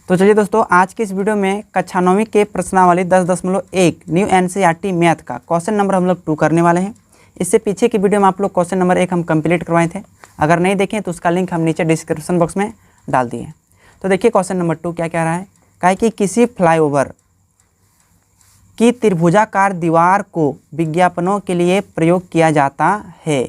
तो चलिए दोस्तों, आज की इस वीडियो में कक्षा 9वीं के प्रश्नावली 10.1 न्यू एनसीईआरटी मैथ का क्वेश्चन नंबर हम लोग 2 करने वाले हैं। इससे पीछे की वीडियो में आप लोग क्वेश्चन नंबर 1 हम कंप्लीट करवाए थे। अगर नहीं देखें तो उसका लिंक हम नीचे डिस्क्रिप्शन बॉक्स में डाल दिए। तो देखिए क्वेश्चन नंबर 2 क्या कह रहा है। कहा है कि किसी फ्लाईओवर की त्रिभुजाकार दीवार को विज्ञापनों के लिए प्रयोग किया जाता है।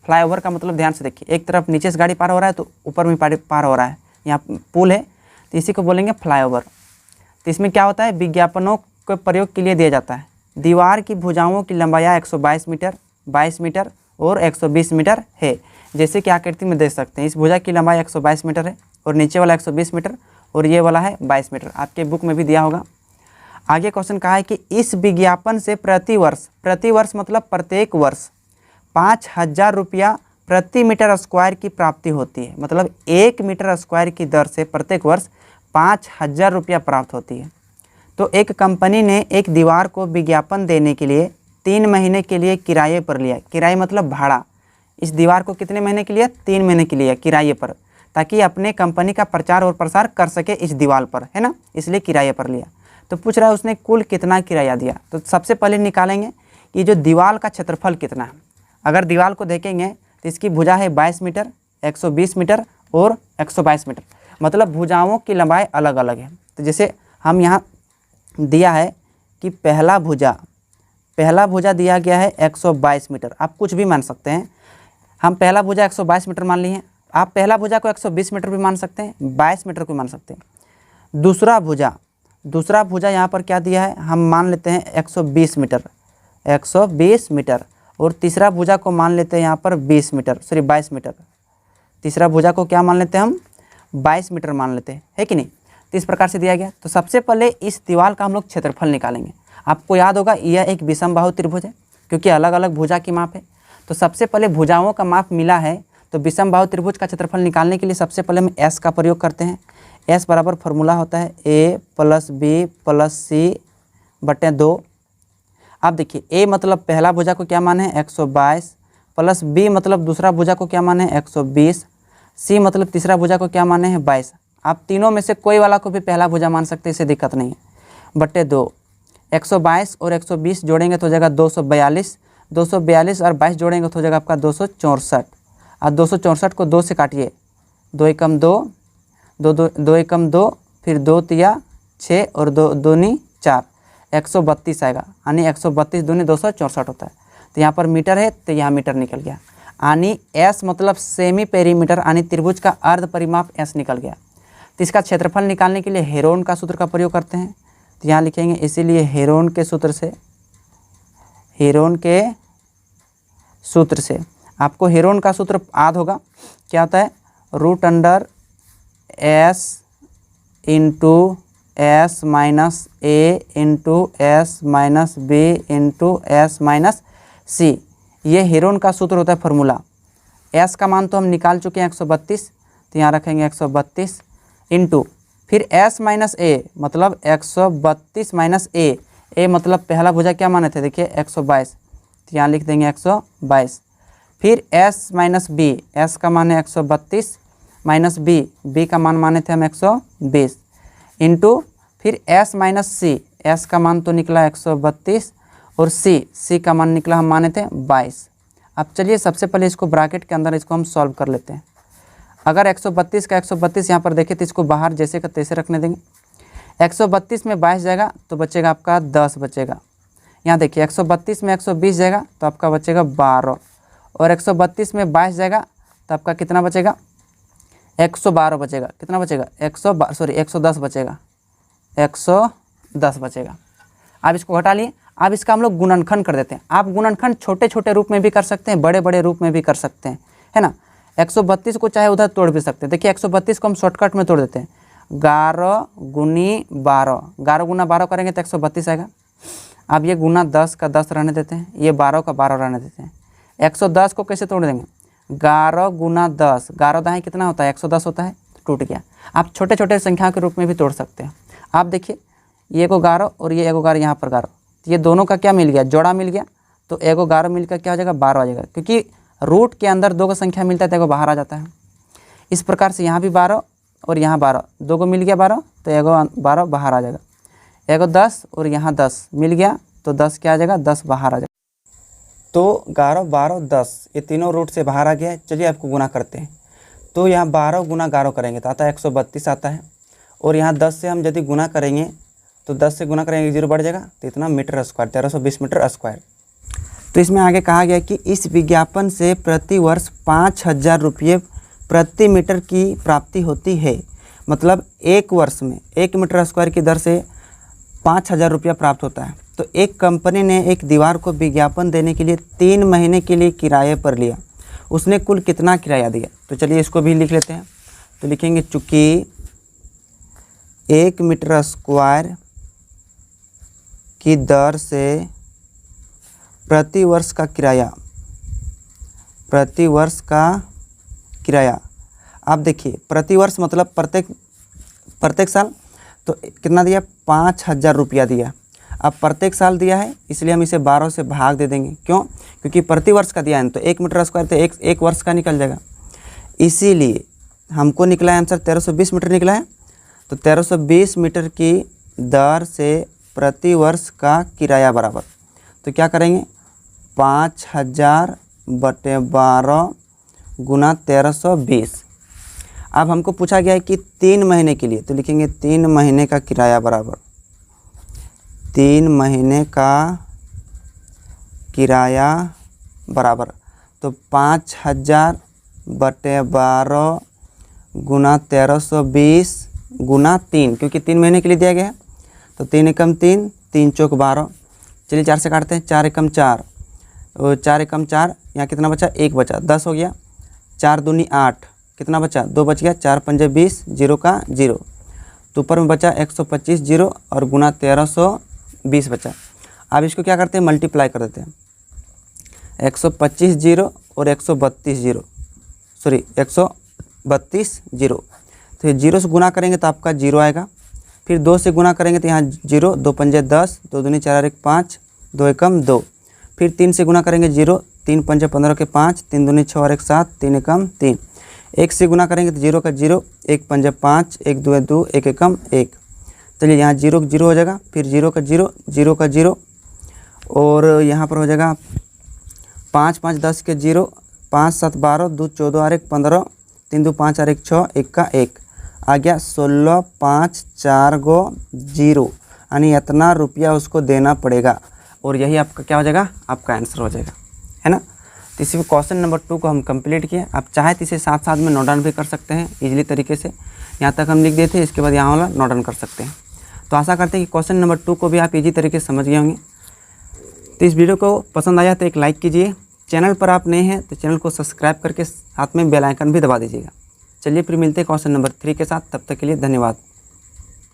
फ्लाईओवर का मतलब ध्यान से देखिए, एक तरफ नीचे से गाड़ी पार हो रहा है तो ऊपर में पार हो रहा है, यहाँ पुल है तो इसी को बोलेंगे फ्लाईओवर। तो इसमें क्या होता है, विज्ञापनों के प्रयोग के लिए दिया जाता है। दीवार की भुजाओं की लंबाई 122 मीटर, 22 मीटर और 120 मीटर है। जैसे कि आकृति में देख सकते हैं, इस भुजा की लंबाई 122 मीटर है और नीचे वाला 120 मीटर और ये वाला है 22 मीटर। आपके बुक में भी दिया होगा। आगे क्वेश्चन कहा है कि इस विज्ञापन से प्रतिवर्ष मतलब प्रत्येक वर्ष 5000 रुपया प्रति मीटर स्क्वायर की प्राप्ति होती है। मतलब 1 मीटर स्क्वायर की दर से प्रत्येक वर्ष 5000 रुपया प्राप्त होती है। तो एक कंपनी ने एक दीवार को विज्ञापन देने के लिए 3 महीने के लिए किराए पर लिया। किराए मतलब भाड़ा। इस दीवार को कितने महीने के लिए? 3 महीने के लिए किराए पर, ताकि अपने कंपनी का प्रचार और प्रसार कर सके इस दीवार पर, है ना, इसलिए किराए पर लिया। तो पूछ रहा है उसने कुल कितना किराया दिया। तो सबसे पहले निकालेंगे कि जो दीवार का क्षेत्रफल कितना है। अगर दीवार को देखेंगे तो इसकी भुजा है 22 मीटर, 120 मीटर और 122 मीटर। मतलब भुजाओं की लंबाई अलग अलग है। तो जैसे हम यहाँ दिया है कि पहला भुजा दिया गया है 122 मीटर। आप कुछ भी मान सकते हैं। हम पहला भुजा 122 मीटर मान लिए हैं। आप पहला भुजा को 120 मीटर भी मान सकते हैं, 22 मीटर को मान सकते हैं। दूसरा भुजा यहाँ पर क्या दिया है, हम मान लेते हैं 120 मीटर और तीसरा भुजा को मान लेते हैं यहाँ पर 22 मीटर। तीसरा भुजा को क्या मान लेते हैं हम, 22 मीटर मान लेते हैं, है कि नहीं। तो इस प्रकार से दिया गया। तो सबसे पहले इस दीवार का हम लोग क्षेत्रफल निकालेंगे। आपको याद होगा यह एक विषमबाहु त्रिभुज है, क्योंकि अलग अलग भुजा की माप है। तो सबसे पहले भुजाओं का माप मिला है, तो विषमबाहु त्रिभुज का क्षेत्रफल निकालने के लिए सबसे पहले हम एस का प्रयोग करते हैं। एस बराबर फॉर्मूला होता है a + b + c बटे 2। अब देखिए a मतलब पहला भुजा को क्या मान है 122, प्लस b मतलब दूसरा भुजा को क्या मान है 120, c मतलब तीसरा भुजा को क्या माने हैं 22। आप तीनों में से कोई वाला को भी पहला भुजा मान सकते हैं, इससे दिक्कत नहीं है। बटे 2, 122 और 120 जोड़ेंगे तो हो जाएगा 242, 242 और 22 जोड़ेंगे तो हो जाएगा आपका 264। और 264 को 2 से काटिए, 2 एकम 2, 2 एकम 2, फिर 2 तिया 6 और 2 दूनी 4, 132 आएगा। यानी 132 दूनी 264 होता है। तो यहाँ पर मीटर है तो यहाँ मीटर निकल गया। यानी एस मतलब सेमी पेरीमीटर, यानी त्रिभुज का अर्ध परिमाप एस निकल गया। तो इसका क्षेत्रफल निकालने के लिए हेरोन का सूत्र का प्रयोग करते हैं। तो यहाँ लिखेंगे इसीलिए हेरोन के सूत्र से आपको हेरोन का सूत्र याद होगा। क्या होता है, √S × S - A × S - B × S - C। ये हेरोन का सूत्र होता है फॉर्मूला। S का मान तो हम निकाल चुके हैं 132, तो यहाँ रखेंगे 132 इंटू फिर S - A मतलब 132 - A मतलब पहला भुजा क्या माने थे, देखिए 122, तो यहाँ लिख देंगे 122। फिर S - B, S का मान है 132 माइनस B का मान माने थे हम 120 इंटू फिर S - C, S का मान तो निकला 132 और C का मान निकला हम माने थे 22। अब चलिए सबसे पहले इसको ब्रैकेट के अंदर इसको हम सॉल्व कर लेते हैं। अगर 132 का 132 यहाँ पर देखें तो इसको बाहर जैसे का तैसे रखने देंगे। 132 में 22 जाएगा तो बचेगा आपका 10 बचेगा। यहाँ देखिए 132 में 120 जाएगा तो आपका बचेगा 12 और 132 में 22 जाएगा तो आपका कितना बचेगा 112 बचेगा। कितना बचेगा 110 बचेगा, 110 बचेगा। अब इसको हटा लिए। अब इसका हम लोग गुणनखंड कर देते हैं। आप गुणनखंड छोटे छोटे रूप में भी कर सकते हैं, बड़े बड़े रूप में भी कर सकते हैं, है ना। 132 को चाहे उधर तोड़ भी सकते हैं। देखिए 132 को हम शॉर्टकट में तोड़ देते हैं। 11 × 12, 11 × 12 करेंगे तो 132 आएगा। अब ये गुना 10 का 10 रहने देते हैं, ये 12 का 12 रहने देते हैं। 110 को कैसे तोड़ देंगे, 11 × 10, 11 दाएँ कितना होता है 110 होता है, टूट गया। आप छोटे छोटे संख्या के रूप में भी तोड़ सकते हैं। आप देखिए ये को 11 और ये 11 यहाँ पर 11, ये दोनों का क्या मिल गया, जोड़ा मिल गया। तो 11 मिलकर क्या हो जाएगा 12 आ जाएगा, क्योंकि रूट के अंदर 2 का संख्या मिलता है तो 1 बाहर आ जाता है। इस प्रकार से यहाँ भी 12 और यहाँ 12, 2 को मिल गया 12 तो एगो 12 बाहर आ जाएगा, एगो 10 और यहाँ 10 मिल गया तो 10 क्या आ जाएगा, 10 बाहर आ जाएगा। तो 11 12 10 ये तीनों रूट से बाहर आ गया है। चलिए आपको गुना करते हैं। तो यहाँ 12 गुना 11 करेंगे तो आता है 132 आता है, और यहाँ 10 से हम यदि गुना करेंगे तो 10 से गुना करेंगे 0 बढ़ जाएगा, तो इतना मीटर स्क्वायर 1320 मीटर स्क्वायर। तो इसमें आगे कहा गया कि इस विज्ञापन से प्रति वर्ष 5000 रुपये प्रति मीटर की प्राप्ति होती है। मतलब एक वर्ष में 1 मीटर स्क्वायर की दर से 5000 रुपया प्राप्त होता है। तो एक कंपनी ने एक दीवार को विज्ञापन देने के लिए 3 महीने के लिए किराए पर लिया, उसने कुल कितना किराया दिया। तो चलिए इसको भी लिख लेते हैं। तो लिखेंगे चूँकि 1 मीटर स्क्वायर की दर से प्रति वर्ष का किराया, आप देखिए प्रति वर्ष मतलब प्रत्येक साल, तो कितना दिया, 5000 रुपया दिया। अब प्रत्येक साल दिया है इसलिए हम इसे 12 से भाग दे देंगे। क्यों? क्योंकि प्रति वर्ष का दिया है तो 1 मीटर स्क्वायर तो एक वर्ष का निकल जाएगा, इसीलिए हमको निकला है आंसर 1320 मीटर निकला है। तो 1320 मीटर की दर से प्रति वर्ष का किराया बराबर, तो क्या करेंगे, 5000 बटे 12 गुना 1320। अब हमको पूछा गया है कि 3 महीने के लिए, तो लिखेंगे 3 महीने का किराया बराबर 3 महीने का किराया बराबर, तो 5000 बटे 12 गुना 1320 गुना 3, क्योंकि 3 महीने के लिए दिया गया है। तो 3 एकम 3, 3 चौक 12, चलिए 4 से काटते हैं, 4 एकम 4 और 4 एकम 4, यहाँ कितना बचा, 1 बचा, 10 हो गया, 4 दूनी 8, कितना बचा, 2 बच गया, 4 पंजे 20, 0 का 0, तो ऊपर में बचा 125 0 और गुना 1320 बचा। अब इसको क्या करते हैं, मल्टीप्लाई कर देते हैं, 125 0 और 132 0, सॉरी 132 0, तो ये 0 से गुना करेंगे तो आपका 0 आएगा। फिर 2 से गुना करेंगे तो यहाँ 0, 2 पंजे 10, 2 दूनी 4 और 1 5, 2 एकम 2। फिर 3 से गुना करेंगे 0, 3 पंजे 15 के 5, 3 दूनी 6 और 1 7, 3 एकम 3। 1 से गुना करेंगे तो 0 का 0, 1 पंजे 5, 1 2 2, 1 एकम 1। चलिए यहाँ 0 0 हो जाएगा, फिर 0 का 0, 0 का 0, और यहाँ पर हो जाएगा 5 5 10 के 0, 5 7 12, 2 14 और 1 15, 3 2 5 और 1 6, 1 का 1 आ गया, 16 5 4 गो 0, यानी इतना रुपया उसको देना पड़ेगा। और यही आपका क्या हो जाएगा, आपका आंसर हो जाएगा, है ना। तो इसी में क्वेश्चन नंबर 2 को हम कंप्लीट किए। आप चाहे तो इसे साथ साथ में नोट डाउन भी कर सकते हैं इजीली तरीके से। यहाँ तक हम लिख देते हैं, इसके बाद यहाँ वाला नोट डाउन कर सकते हैं। तो आशा करते हैं कि क्वेश्चन नंबर 2 को भी आप इजी तरीके से समझ गए होंगे। तो इस वीडियो को पसंद आया तो एक लाइक कीजिए, चैनल पर आप नए हैं तो चैनल को सब्सक्राइब करके साथ में बेल आइकन भी दबा दीजिएगा। चलिए फिर मिलते हैं क्वेश्चन नंबर 3 के साथ, तब तक के लिए धन्यवाद।